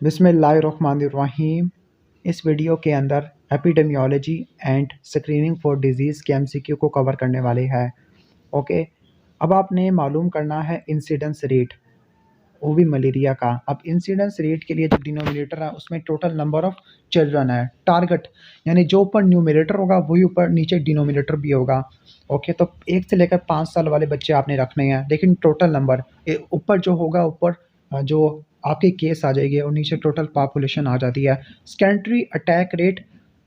बिस्मिल्लाहिर्रहमानिर्रहीम। इस वीडियो के अंदर epidemiology and screening for disease के एमसीक्यू को कवर करने वाले हैं। ओके, अब आपने मालूम करना है इंसिडेंस रेट, वो भी मलेरिया का। अब इंसिडेंस रेट के लिए जो डिनोमिनेटर है उसमें टोटल नंबर ऑफ़ चिल्ड्रन है। टारगेट यानी जो ऊपर न्यूमरेटर होगा वही ऊपर नीचे डिनोमिनेटर भी होगा। ओके, तो 1 से लेकर 5 साल वाले बच्चे आपने रखने हैं, लेकिन टोटल नंबर ऊपर जो होगा ऊपर जो आपके केस आ जाएगी और नीचे टोटल पॉपुलेशन आ जाती है। सेकेंडरी अटैक रेट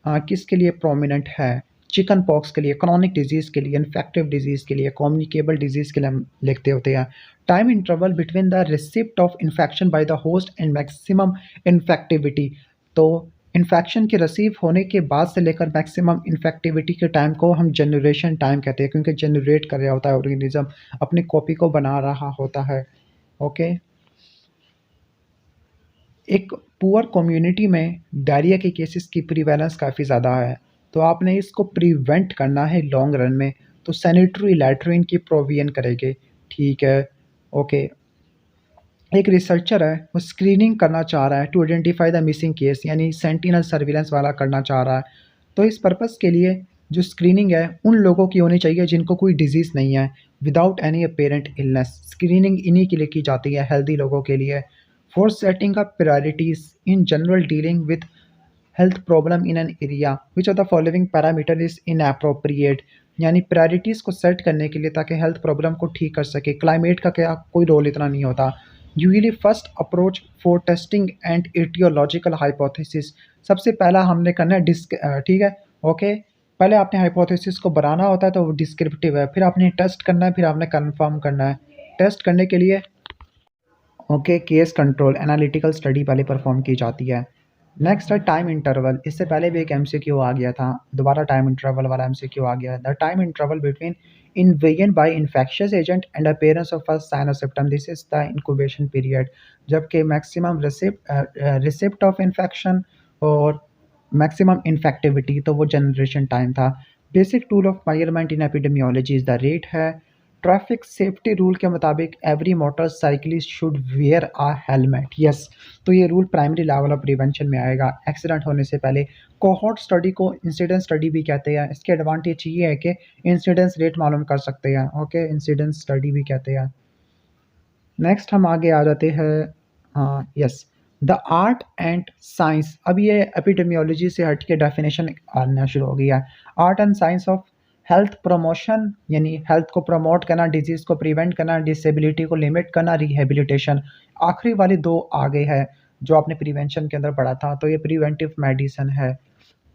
किसके लिए प्रोमिनेंट है? चिकन पॉक्स के लिए, क्रॉनिक डिजीज़ के लिए, इन्फेक्टिव डिजीज़ के लिए, कम्युनिकेबल डिजीज़ के लिए हम लिखते होते हैं। Time interval between the receipt of infection by the host and maximum infectivity. तो इन्फेक्शन के रिसीव होने के बाद से लेकर मैक्सिमम इन्फेक्टिविटी के टाइम को हम जनरेशन टाइम कहते हैं, क्योंकि जनरेट कर रहा होता है ऑर्गेनिज्म, अपनी कॉपी को बना रहा होता है। ओके, एक पुअर कम्युनिटी में डायरिया के केसेस की प्रिवेलेंस काफ़ी ज़्यादा है, तो आपने इसको प्रिवेंट करना है लॉन्ग रन में, तो सैनिटरी लैट्रिन की प्रोविजन करेंगे। ठीक है, ओके। एक रिसर्चर है, वो स्क्रीनिंग करना चाह रहा है to identify the missing case, यानी सेंटिनल सर्विलेंस वाला करना चाह रहा है। तो इस पर्पज़ के लिए जो स्क्रीनिंग है उन लोगों की होनी चाहिए जिनको कोई डिजीज़ नहीं है, without any apparent illness. Screening इन्हीं के लिए की जाती है, हेल्दी लोगों के लिए। For setting up priorities in general dealing with health problem in an area which of the following parameter is inappropriate, यानी प्रायोरिटीज़ को सेट करने के लिए ताकि हेल्थ प्रॉब्लम को ठीक कर सके। क्लाइमेट का क्या कोई रोल इतना नहीं होता। Usually first approach for testing and aetiological hypothesis, सबसे पहला हमने करना है ठीक है, ओके। पहले आपने हाइपोथेसिस को बनाना होता है तो वो डिस्क्रिप्टिव है, फिर आपने टेस्ट करना है, फिर आपने कंफर्म करना है। टेस्ट करने के लिए okay, case control analytical study पहले परफॉर्म की जाती है। नेक्स्ट है टाइम इंटरवल। इससे पहले भी एक एमसीक्यू आ गया था, दोबारा टाइम इंटरवल वाला एमसीक्यू आ गया है। The time interval between invasion by infectious agent and appearance of first sign और symptom, this is the incubation period. जबकि मैक्सिमम रिसिप्ट ऑफ इन्फेक्शन और मैक्सिमम इन्फेक्टिविटी, तो वो जनरेशन टाइम था। Basic tool of measurement in epidemiology is the rate है। Traffic safety rule के मुताबिक every motorcyclist should wear a helmet, yes. तो ये rule primary level of prevention में आएगा एक्सीडेंट होने से पहले। कोहॉर्ट स्टडी को इंसिडेंस स्टडी भी कहते हैं। इसके एडवांटेज ये है कि इंसिडेंस रेट मालूम कर सकते हैं। ओके, इंसिडेंस स्टडी भी कहते हैं। नेक्स्ट हम आगे आ जाते हैं, हाँ yes, the art and science. अब ये एपिडेमियोलॉजी से हट के डेफिनेशन आना शुरू हो गया है। Art and science of health promotion, यानी हेल्थ को प्रमोट करना, डिजीज़ को प्रिवेंट करना, डिसेबिलिटी को लिमिट करना, रिहेबिलिटेशन। आखिरी वाली दो आगे है जो आपने प्रिवेंशन के अंदर पढ़ा था, तो ये प्रिवेंटिव मेडिसिन है।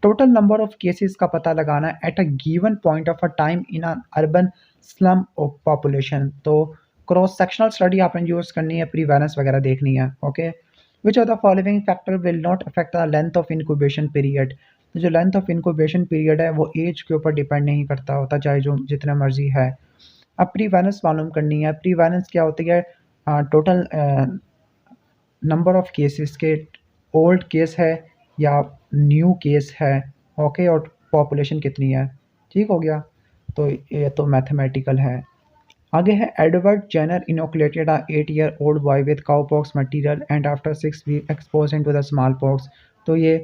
टोटल नंबर ऑफ केसेस का पता लगाना at a given point of a time in an urban slum of population. तो क्रॉस सेक्शनल स्टडी आपने यूज़ करनी है, प्रीवेलेंस वगैरह देखनी है। Okay, which of the following factor will not affect the length of incubation period. तो जो length of incubation period है वो एज के ऊपर डिपेंड नहीं करता होता, चाहे जो जितना मर्जी है। अब प्रीवेलेंस मालूम करनी है। प्रीवेलेंस क्या होती है? टोटल नंबर ऑफ केसेस के, ओल्ड केस है या न्यू केस है, ओके, और पॉपुलेशन कितनी है। ठीक हो गया, तो ये तो मैथमेटिकल है। आगे है Edward Jenner inoculated a 8 year old boy with cowpox material and after 6 weeks expose into the small pox. तो ये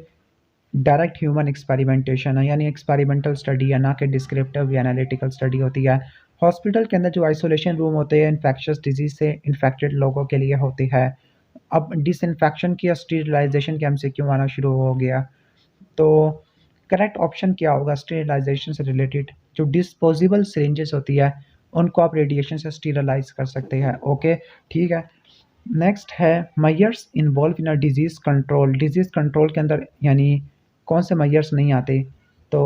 डायरेक्ट ह्यूमन एक्सपेरिमेंटेशन है, यानी एक्सपेरिमेंटल स्टडी है, ना कि डिस्क्रिप्टिव या एनालिटिकल स्टडी होती है। हॉस्पिटल के अंदर जो आइसोलेशन रूम होते हैं इन्फेक्शियस डिजीज से इन्फेक्टेड लोगों के लिए होती है। अब डिसइंफेक्शन की स्टीरिलाइजेशन के एमसीक्यू आना शुरू हो गया, तो करेक्ट ऑप्शन क्या होगा स्टीरिलाइजेशन से रिलेटेड? जो डिस्पोजेबल सिरिंजेस होती है उनको आप रेडिएशन से स्टीरिलाइज कर सकते हैं। ओके, ठीक है। नेक्स्ट है measures involve in a disease control. Disease control के अंदर यानी कौन से मेजर्स नहीं आते? तो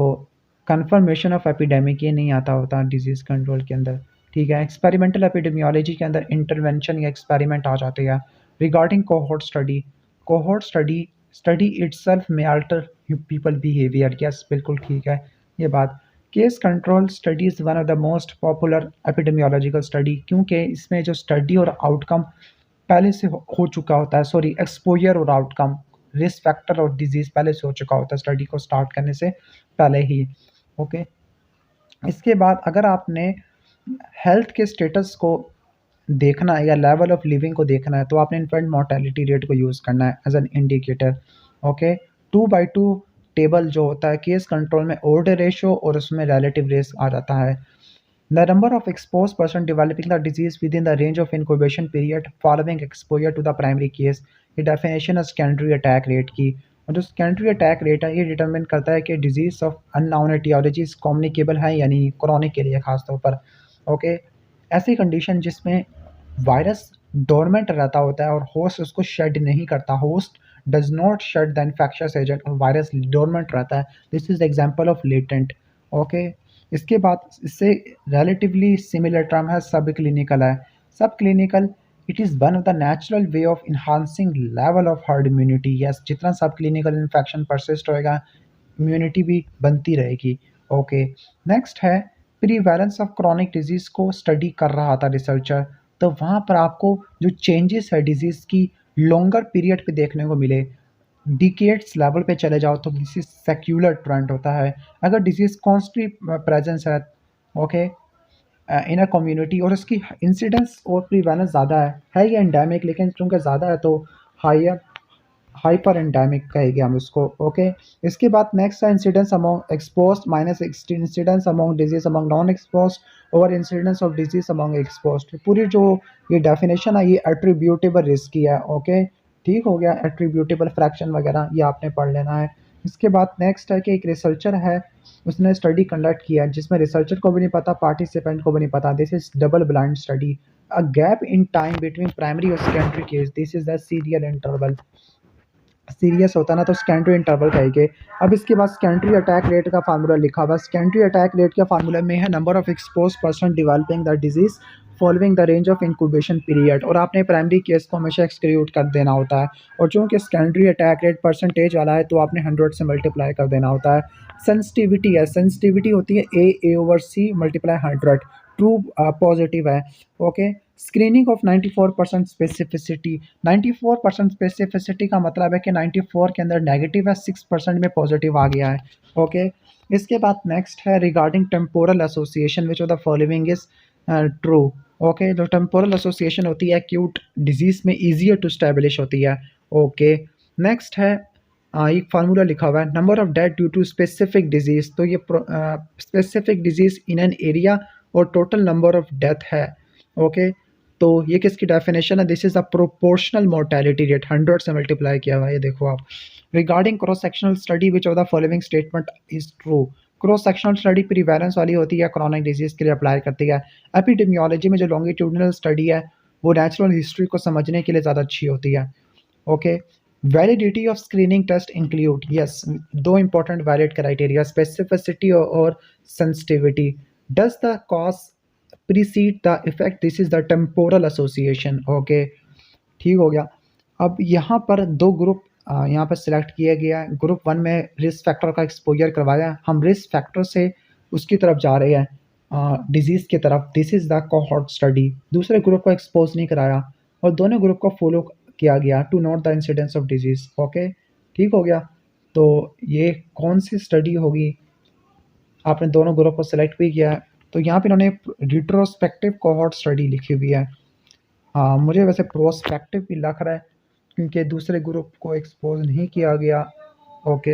कन्फर्मेशन ऑफ एपिडेमिक, ये नहीं आता होता डिजीज़ कंट्रोल के अंदर। ठीक है, एक्सपेरिमेंटल एपिडेमियोलॉजी के अंदर इंटरवेंशन या एक्सपेरिमेंट आ जाते हैं। Regarding cohort study, cohort study itself में अल्टर पीपल बिहेवियर, यस बिल्कुल ठीक है ये बात। Case control study is one of the most popular epidemiological study, क्योंकि इसमें जो स्टडी और आउटकम पहले से हो चुका होता है, सॉरी एक्सपोजर और आउटकम, रिस्क फैक्टर और डिजीज़ पहले से हो चुका होता है स्टडी को स्टार्ट करने से पहले ही। ओके, इसके बाद अगर आपने हेल्थ के स्टेटस को देखना है या लेवल ऑफ लिविंग को देखना है तो आपने इन्फेंट मोर्टेलिटी रेट को यूज़ करना है as an indicator. Okay, 2/2 table जो होता है केस कंट्रोल में ऑर्डर रेशियो और उसमें रिलेटिव रिस्क आ जाता है। The number of expose person developing the disease within the range of incubation period following exposure to the primary case, ये डेफिनेशन है सेकेंडरी अटैक रेट की। और जो सेकेंडरी अटैक रेट है ये डिटरमिन करता है कि disease of unknown aetiologies communicable है या नहीं, क्रॉनिक के लिए खासतौर पर। ओके, ऐसी कंडीशन जिसमें वायरस डोरमेंट रहता होता है और होस्ट उसको शेड नहीं करता, host does not shed the infectious agent और वायरस डोरमेंट रहता है, this is example of latent. Okay, इसके बाद इससे रिलेटिवली सिमिलर टर्म है सब क्लिनिकल है। सब clinical it is one of the natural way of enhancing level of herd immunity. Yes, जितना सब क्लिनिकल इन्फेक्शन परसिस्ट होएगा इम्यूनिटी भी बनती रहेगी। ओके, नेक्स्ट है प्रीवैलेंस ऑफ क्रॉनिक डिजीज़ को स्टडी कर रहा था रिसर्चर, तो वहाँ पर आपको जो चेंजेस है डिजीज़ की लॉन्गर पीरियड पे देखने को मिले। डिकेड्स लेवल पे चले जाओ तो दिस इज सेक्युलर ट्रेंड होता है। अगर डिजीज़ कॉन्स्टेंट प्रेजेंस है, ओके, इन अ कम्युनिटी और उसकी इंसिडेंस और प्रीवैलेंस ज़्यादा है ये एंडेमिक, लेकिन चूँकि ज़्यादा है तो हायर हाइपर एंडेमिक कहेंगे हम उसको। ओके, इसके बाद नेक्स्ट है incidence among exposed minus incidence among disease among non exposed over incidence of disease among exposed. पूरी जो ये डेफिनेशन है ये एट्रीब्यूटेबल रिस्क की है। ओके, ठीक हो गया, एट्रीब्यूटेबल फ्रैक्शन वगैरह ये आपने पढ़ लेना है। इसके बाद नेक्स्ट है कि एक रिसर्चर है, उसने स्टडी कंडक्ट किया जिसमें रिसर्चर को भी नहीं पता, पार्टिसिपेंट को भी नहीं पता। This is double blind study, a gap in time between primary और secondary case, this is the serial interval. Serious होता ना तो सेकेंडरी इंटरवल कहेंगे। अब इसके बाद सेकेंडरी अटैक रेट का फार्मूला लिखा हुआ है। सेकेंडरी अटैक रेट के फार्मूला में है number of expose person developing the disease following the range of incubation period, और आपने प्राइमरी केस को हमेशा एक्सक्लूड कर देना होता है। और चूँकि सेकेंडरी अटैक रेट परसेंटेज वाला है तो आपने 100 से मल्टीप्लाई कर देना होता है। सेंसिटिविटी है, सेंसिटिविटी होती है A/C मल्टीप्लाई 100, ट्रू पॉजिटिव है। Okay, screening of 94% specificity, 94% specificity का मतलब है कि 94 के अंदर नेगेटिव है, 6% में पॉजिटिव आ गया है। ओके, इसके बाद नेक्स्ट है regarding temporal association which of the following is true. Okay, जो टेम्पोरल एसोसिएशन होती है एक्यूट डिजीज में ईजियर टू स्टैब्लिश होती है। ओके, नेक्स्ट है एक फार्मूला लिखा हुआ है number of death due to specific disease, तो ये specific disease in an area और टोटल नंबर ऑफ डेथ है। ओके, तो ये किसकी डेफिनेशन है, this is a proportional mortality rate, 100 से मल्टीप्लाई किया हुआ है, ये देखो आप। Regarding cross sectional study which of the following statement is true, cross sectional study prevalence वाली होती है, क्रॉनिक डिजीज के लिए अप्लाई करती है। एपिडेमियोलॉजी में जो लॉन्गिट्यूडनल स्टडी है वो नेचुरल हिस्ट्री को समझने के लिए ज़्यादा अच्छी होती है। Okay, validity of screening test include, yes, दो इंपॉर्टेंट वैलिड क्राइटेरिया, स्पेसिफिसिटी और sensitivity. Does the cause precede the effect, this is the temporal association. Okay, ठीक हो गया। अब यहाँ पर दो ग्रुप यहाँ पर सिलेक्ट किया गया है। ग्रुप 1 में रिस्क फैक्टर का एक्सपोजर करवाया, हम रिस्क फैक्टर से उसकी तरफ जा रहे हैं डिजीज़ की तरफ, this is the cohort study. दूसरे ग्रुप को एक्सपोज नहीं कराया और दोनों ग्रुप को फॉलो किया गया to note the incidence of disease. Okay, ठीक हो गया। तो ये कौन सी स्टडी होगी, आपने दोनों ग्रुप को सिलेक्ट भी किया है तो यहाँ पे इन्होंने रिट्रोस्पेक्टिव कोहॉर्ट स्टडी लिखी हुई है। हाँ, मुझे वैसे प्रोस्पेक्टिव भी लग रहा है क्योंकि दूसरे ग्रुप को एक्सपोज नहीं किया गया। ओके,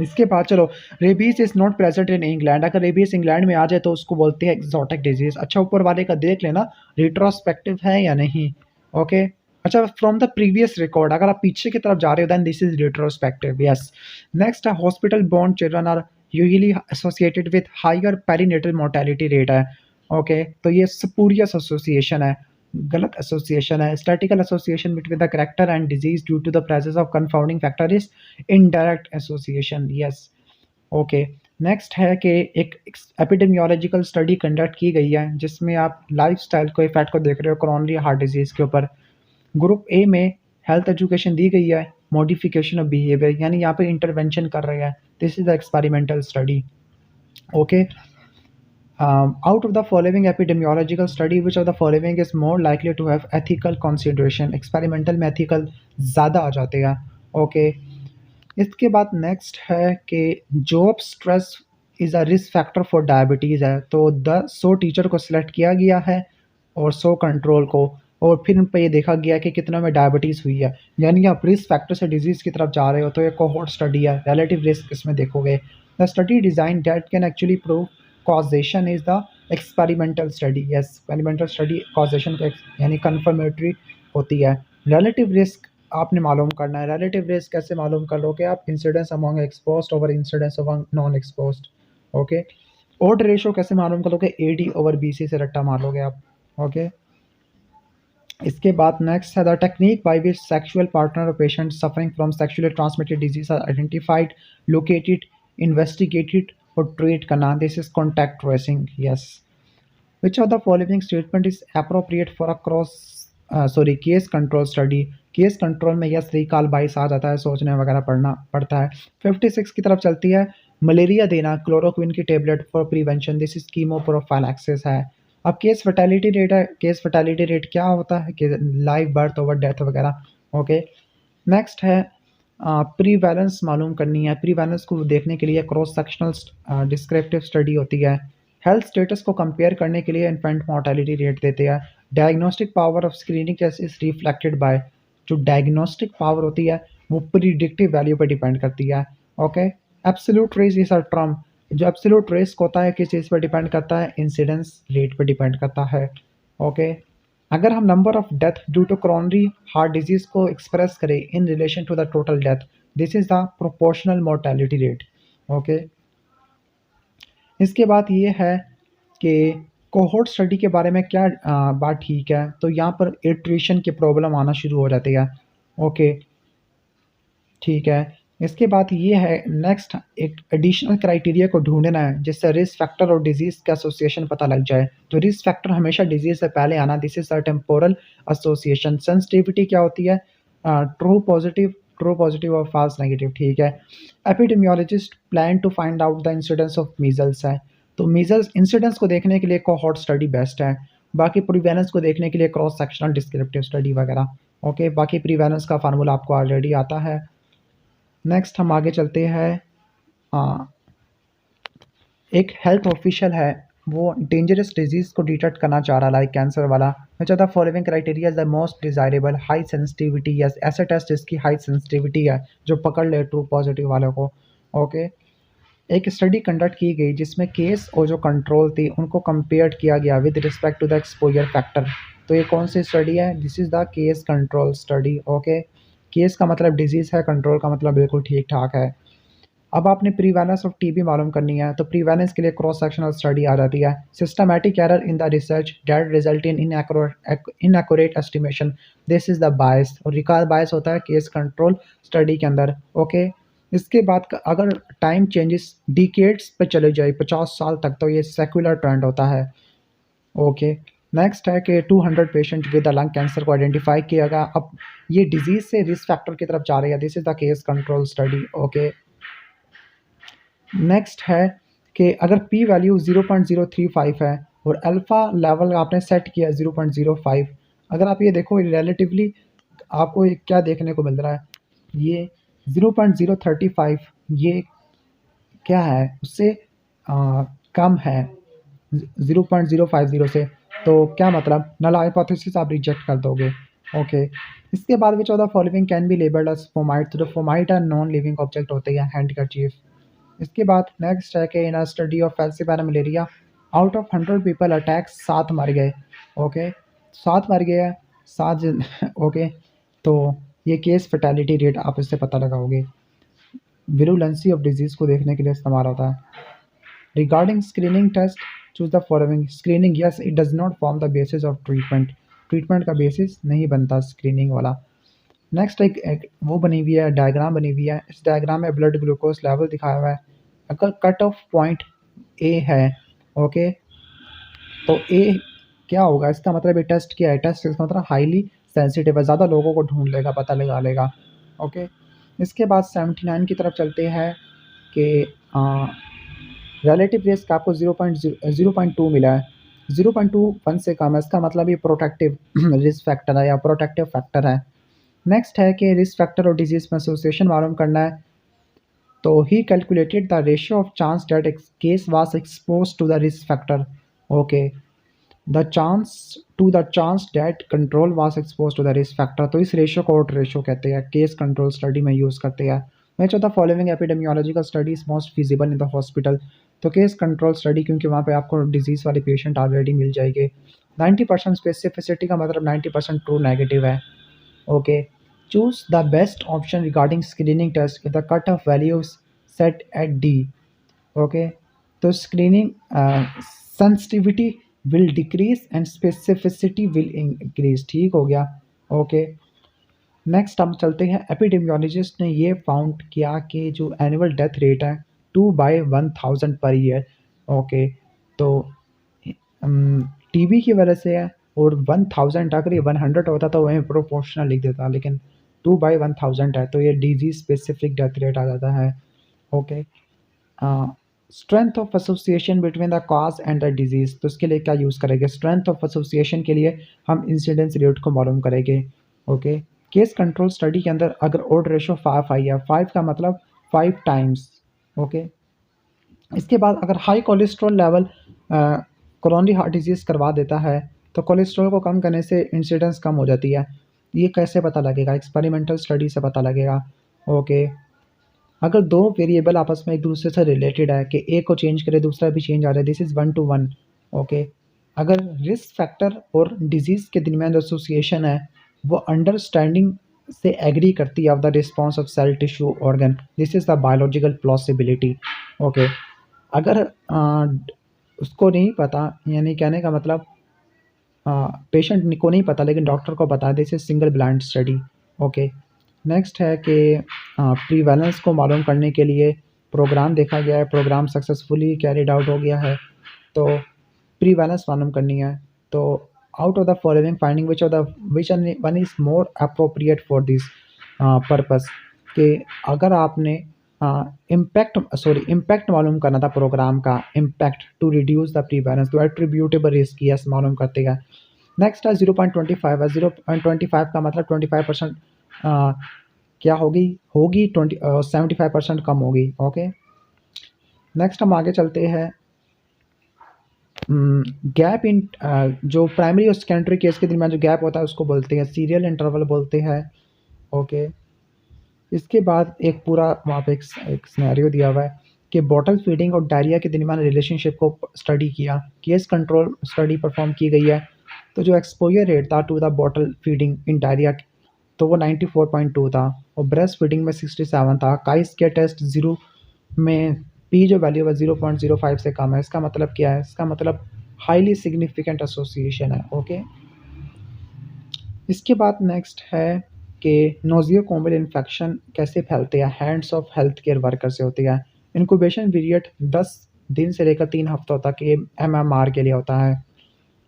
इसके बाद चलो, rabies is not present in England, अगर रेबीज इंग्लैंड में आ जाए तो उसको बोलते हैं एक्सोटिक डिजीज। अच्छा, ऊपर वाले का देख लेना रिट्रोस्पेक्टिव है या नहीं। ओके, अच्छा, फ्रॉम द प्रीवियस रिकॉर्ड, अगर आप पीछे की तरफ जा रहे हो then this is retrospective, yes. Next है hospital born children are usually associated with higher perinatal mortality rate है। ओके, तो ये स्पूरियस एसोसिएशन है, गलत एसोसिएशन है। Statistical association between the character and disease due to the presence of confounding factor is indirect association, yes. Okay, next है कि एक epidemiological study conduct की गई है जिसमें आप लाइफस्टाइल को इफेक्ट को देख रहे हो करोनरी हार्ट डिजीज़ के ऊपर। ग्रुप ए में हेल्थ एजुकेशन दी गई है, मॉडिफिकेशन ऑफ बिहेवियर, यानी यहाँ पे इंटरवेंशन कर रहे हैं, this is the experimental study. Okay, out of the following epidemiological study which of the following is more likely to have ethical consideration, experimental में ethical ज़्यादा आ जाते हैं। ओके, इसके बाद नेक्स्ट है कि job stress is a risk factor for diabetes है, तो द 100 टीचर को सिलेक्ट किया गया है और 100 कंट्रोल को, और फिर उन पे ये देखा गया कि कितना में डायबिटीज़ हुई है, यानी आप रिस्क फैक्टर से डिजीज़ की तरफ जा रहे हो, तो ये कोहोर्ट स्टडी है, रिलेटिव रिस्क इसमें देखोगे। The study design that can actually prove causation is the experimental study. Yes, experimental study causation को यानी कन्फर्मेटरी होती है। रिलेटिव रिस्क आपने मालूम करना है। रिलेटिव रिस्क कैसे मालूम करोगे आप? Incidence among exposed over incidence among non exposed. Okay. Odd ratio कैसे मालूम करोगे? एडी ओवर बीसी से रट्टा मार लोगे आप। ओके। इसके बाद नेक्स्ट है the technique by which sexual partner और patient suffering from sexually transmitted disease are identified, located, investigated और ट्रीट करना। This is contact tracing. Yes. Which of the following statement is appropriate for a case control study? Case control में yes recall बाइस आ जाता है, सोचने वगैरह पढ़ना पड़ता है। 56 की तरफ चलती है। मलेरिया देना क्लोरोक्विन की tablet for prevention, this is कीमोप्रोफाइलैक्सिस है। अब केस फर्टेलिटी रेट है। केस फर्टेलिटी रेट क्या होता है कि लाइव बर्थ ओवर डेथ वगैरह। ओके। नेक्स्ट है प्रीवैलेंस मालूम करनी है। प्रीवैलेंस को देखने के लिए क्रॉस सेक्शनल डिस्क्रिप्टिव स्टडी होती है। हेल्थ स्टेटस को कंपेयर करने के लिए इन्फेंट मोर्टेलिटी रेट देते हैं। Diagnostic power of screening test is reflected by, जो डायग्नोस्टिक पावर होती है वो प्रिडिक्टिव वैल्यू पर डिपेंड करती है। Okay. Absolute risk is a term. जो एब्सोल्यूट रिस्क होता है किस चीज़ पर डिपेंड करता है? इंसिडेंस रेट पर डिपेंड करता है। ओके। अगर हम number of death due to coronary heart disease को एक्सप्रेस करें in relation to the total death, this is the proportional mortality rate. Okay. इसके बाद ये है कि कोहोर्ट स्टडी के बारे में क्या बात ठीक है, तो यहाँ पर इट्रिशन की प्रॉब्लम आना शुरू हो जाती है। ओके, ठीक है। इसके बाद ये है नेक्स्ट, एक एडिशनल क्राइटेरिया को ढूंढना है जिससे रिस्क फैक्टर और डिजीज़ का एसोसिएशन पता लग जाए। तो रिस्क फैक्टर हमेशा डिजीज़ से पहले आना, this is a temporal association. Sensitivity क्या होती है? ट्रू पॉजिटिव और फॉल्स नेगेटिव। ठीक है। Epidemiologist plan to find out the incidence of measles है, तो मीजल्स इंसिडेंस को देखने के लिए कोहोर्ट स्टडी बेस्ट है। बाकी प्रिवेलेंस को देखने के लिए क्रॉस सेक्शनल डिस्क्रिप्टिव स्टडी वगैरह। ओके, बाकी प्रिवेलेंस का फार्मूला आपको ऑलरेडी आता है। नेक्स्ट हम आगे चलते हैं। एक हेल्थ ऑफिशियल है, वो डेंजरस डिजीज़ को डिटेक्ट करना चाह रहा है, लाइक कैंसर वाला। Which are the following criteria is the most desirable? High sensitivity. Yes, ऐसा टेस्ट जिसकी हाई सेंसिटिविटी है जो पकड़ ले ट्रू पॉजिटिव वालों को। ओके। एक स्टडी कंडक्ट की गई जिसमें केस और जो कंट्रोल थी उनको कंपेयर किया गया with respect to the exposure factor. तो ये कौन सी स्टडी है? This is the case control study. Okay. Case का मतलब डिजीज़ है, कंट्रोल का मतलब बिल्कुल ठीक ठाक है। अब आपने प्रीवैलेंस ऑफ टीबी मालूम करनी है, तो प्रीवैलेंस के लिए क्रॉस सेक्शनल स्टडी आ जाती है। Systematic error in the research that result in inaccurate estimation, this is the bias. और रिकॉल बायस होता है केस कंट्रोल स्टडी के अंदर। ओके। इसके बाद अगर टाइम चेंजेस डिकेड्स पे चले जाए 50 साल तक, तो ये सेक्युलर ट्रेंड होता है। ओके। नेक्स्ट है कि 200 पेशेंट विद लंग कैंसर को आइडेंटिफाई किया गया। अब ये डिजीज से रिस्क फैक्टर की तरफ जा रही है, this is the case control study. Okay. Next है कि अगर पी वैल्यू 0.035 है और अल्फ़ा लेवल आपने सेट किया 0.05, अगर आप ये देखो रिलेटिवली आपको ये क्या देखने को मिल रहा है? ये 0.035 ये क्या है? उससे कम है 0.050 से, तो क्या मतलब? नल हाइपोथेसिस आप रिजेक्ट कर दोगे। ओके। इसके बाद which of the following can be labelled as fomite? तो जो फोमाइट है नॉन लिविंग ऑब्जेक्ट होते हैं, हैंडकरचीफ। इसके बाद नेक्स्ट है कि in a study of falciparum malaria out of 100 people attack 7 मर गए। ओके, 7 मर गए, 7 ओके। तो ये केस फर्टेलिटी रेट आप इससे पता लगाओगे। विरुलेंसी ऑफ डिजीज़ को देखने के लिए इस्तेमाल होता है। Regarding screening test choose the following. Screening, yes, it does not form the basis of treatment. Treatment का बेसिस नहीं बनता स्क्रीनिंग वाला। नेक्स्ट एक वो बनी हुई है, डायग्राम बनी हुई है। इस डायग्राम में ब्लड ग्लूकोज लेवल दिखाया हुआ है। अगर कट ऑफ पॉइंट ए है, ओके, तो ए क्या होगा? इसका मतलब ये टेस्ट किया है, टेस्ट इसका मतलब हाईली सेंसिटिव है, ज़्यादा लोगों को ढूंढ लेगा, पता लगा लेगा। ओके। इसके बाद 79 की तरफ चलते हैं कि रिलेटिव रिस्क आपको 0.2 मिला है। 0.21 से कम है, इसका मतलब ये प्रोटेक्टिव रिस्क फैक्टर है या प्रोटेक्टिव फैक्टर है। नेक्स्ट है कि रिस्क फैक्टर और डिजीज़ में एसोसिएशन मालूम करना है। तो he calculated the ratio of chance that case was expose to the risk factor. Okay. The chance that control was expose to the risk factor, तो इस रेशियो को ऑड रेशियो कहते हैं, केस कंट्रोल स्टडी में use करते हैं। Which of the following epidemiological study is most feasible in the hospital, तो case control study, क्योंकि वहाँ पे आपको डिजीज़ वाले पेशेंट ऑलरेडी मिल जाएंगे। 90% स्पेसिफिसिटी का मतलब 90% ट्रू नेगेटिव है। Okay, choose the best option regarding screening test if the cut off values set at D. Okay, तो screening sensitivity will decrease and specificity will increase, ठीक हो गया। Okay, next हम चलते हैं, एपिडेमियोलॉजिस्ट ने ये फाउंड किया कि जो एनुअल डेथ रेट है 2/1000 पर ईयर। ओके, तो टीबी की वजह से है, और 1000 अगर ये 100 होता तो वहीं प्रोपोर्शनल लिख देता, लेकिन 2/1000 है तो ये डिजीज स्पेसिफिक डेथ रेट आ जाता है। Okay, strength of association between the cause and the disease, तो इसके लिए क्या यूज़ करेंगे? स्ट्रेंथ ऑफ एसोसिएशन के लिए हम इंसिडेंस रेट को मालूम करेंगे। ओके, केस कंट्रोल स्टडी के अंदर अगर ओड रेशो 5 आई है, 5 का मतलब 5 टाइम्स। ओके, इसके बाद अगर high cholesterol level coronary heart disease करवा देता है, तो कोलेस्ट्रॉल को कम करने से इंसिडेंस कम हो जाती है। ये कैसे पता लगेगा? एक्सपेरिमेंटल स्टडी से पता लगेगा। ओके, अगर दो वेरिएबल आपस में एक दूसरे से रिलेटेड है कि एक को चेंज करे दूसरा भी चेंज आ रहा है, दिस इज़ 1 to 1। ओके, अगर रिस्क फैक्टर और डिजीज़ के दरमियान जो एसोसिएशन है वो अंडरस्टैंडिंग से एग्री करती है of the response of cell tissue organ, this is the biological plausibility. Okay, अगर उसको नहीं पता, यानी कहने का मतलब पेशेंट को नहीं पता लेकिन डॉक्टर को पता है, this is single blind study. Okay, next है कि प्रीवैलेंस को मालूम करने के लिए प्रोग्राम देखा गया है, प्रोग्राम सक्सेसफुली कैरिड आउट हो गया है, तो प्रीवैलेंस मालूम करनी है। तो out of the following finding which one is more appropriate for this purpose, कि अगर आपने इम्पैक्ट मालूम करना था प्रोग्राम का, इम्पैक्ट टू रिड्यूस द प्रीवैलेंस, तो एट्रीब्यूटेबल रिस्क यस मालूम करते हैं। नेक्स्ट है 0.25 है, 0.25 का मतलब 25% क्या होगी 75% कम होगी। ओके, नेक्स्ट हम आगे चलते हैं, गैप इन जो प्राइमरी और सेकेंडरी केस के दरमियान जो गैप होता है उसको बोलते हैं सीरियल इंटरवल बोलते हैं। ओके, इसके बाद एक पूरा वहाँ पे एक सिनेरियो दिया हुआ है कि बॉटल फीडिंग और डायरिया के दरमियान रिलेशनशिप को स्टडी किया, केस कंट्रोल स्टडी परफॉर्म की गई है। तो जो एक्सपोजर रेट था to the bottle feeding in diarrhoea, तो वो 94.2 था, और ब्रेस्ट फीडिंग में 67 था। काइस के टेस्ट 0 में पी जो वैल्यू है 0.05 से कम है। इसका मतलब क्या है? इसका मतलब हाईली सिग्निफिकेंट एसोसिएशन है। ओके, इसके बाद नेक्स्ट है कि नोजियोकोमल इन्फेक्शन कैसे फैलते हैं, hands of health care worker से होती है। इंक्यूबेशन पीरियड 10 दिन से लेकर 3 हफ्तों तक ये MMR के लिए होता है।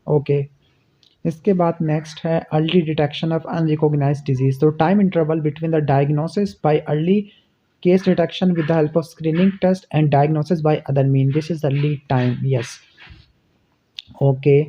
ओके, इसके बाद नेक्स्ट है early detection of unrecognised disease, तो time interval between the diagnosis by early case detection with the help of screening test and diagnosis by other mean, this is the lead time. Yes, okay,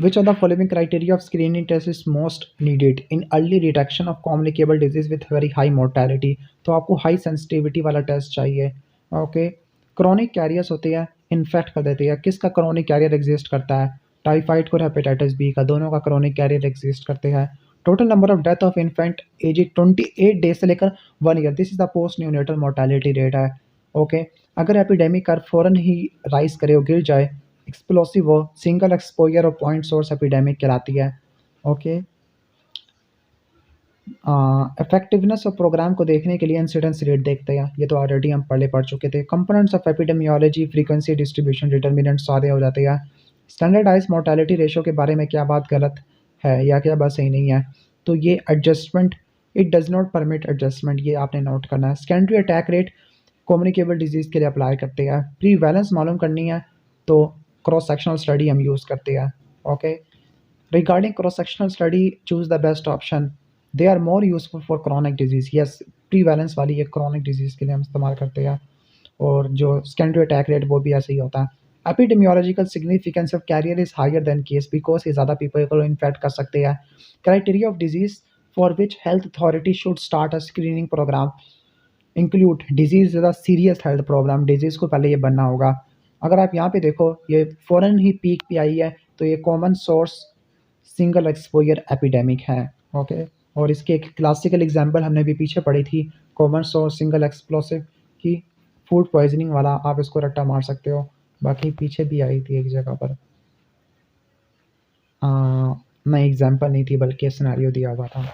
which of the following criteria of screening test is most needed in early detection of communicable disease with very high mortality, तो आपको high sensitivity वाला test चाहिए। Okay, chronic carriers होते हैं, infect कर देते हैं। किसका क्रॉनिक कैरियर एग्जिस्ट करता है? टाइफाइड को, हेपेटाइटिस बी का, दोनों का क्रॉनिक कैरियर एग्जिस्ट करते हैं। Total number of death of infant age 28 days से लेकर 1 year, this is the post neonatal mortality rate है। ओके, अगर एपिडेमिक कर फ़ौरन ही राइज करे और गिर जाए, एक्सप्लोसिव हो, सिंगल एक्सपोजर और पॉइंट सोर्स एपिडेमिक कहलाती है। ओके, इफेक्टिवनेस ऑफ प्रोग्राम को देखने के लिए इंसिडेंस रेट देखते हैं, ये तो ऑलरेडी हम पढ़ चुके थे। Components of epidemiology, frequency, distribution, determinant सारे हो जाते हैं। स्टैंडर्डाइज मोर्टेलिटी रेशो के बारे में क्या बात गलत है या क्या बात सही नहीं है? तो ये adjustment, it does not permit adjustment, ये आपने नोट करना है। Secondary attack rate communicable disease के लिए अप्लाई करते हैं। प्रीवैलेंस मालूम करनी है तो क्रॉस सेक्शनल स्टडी हम यूज़ करते हैं। Okay, regarding cross sectional study choose the best option, they are more useful for chronic disease. Yes, prevalence वाली ये क्रॉनिक डिजीज़ के लिए हम इस्तेमाल करते हैं, और जो सेकेंडरी अटैक रेट वो भी ऐसे ही होता है। Epidemiological significance of carrier is higher than case because ये ज़्यादा पीपल को इन्फेक्ट कर सकते हैं। Criteria of disease for which health authority should start a screening programme include disease is a serious health problem, disease को पहले ये बनना होगा। अगर आप यहाँ पे देखो, ये फ़ौरन ही पीक पे आई है, तो ये common source single exposure epidemic है। ओके, और इसके एक क्लासिकल एग्जांपल हमने भी पीछे पढ़ी थी, कॉमन सोर्स सिंगल एक्सप्लोसिव की, फूड पॉइजनिंग वाला। आप इसको रट्टा मार सकते हो, बाकी पीछे भी आई थी एक जगह पर, नहीं एग्जांपल नहीं थी बल्कि सिनेरियो दिया हुआ था।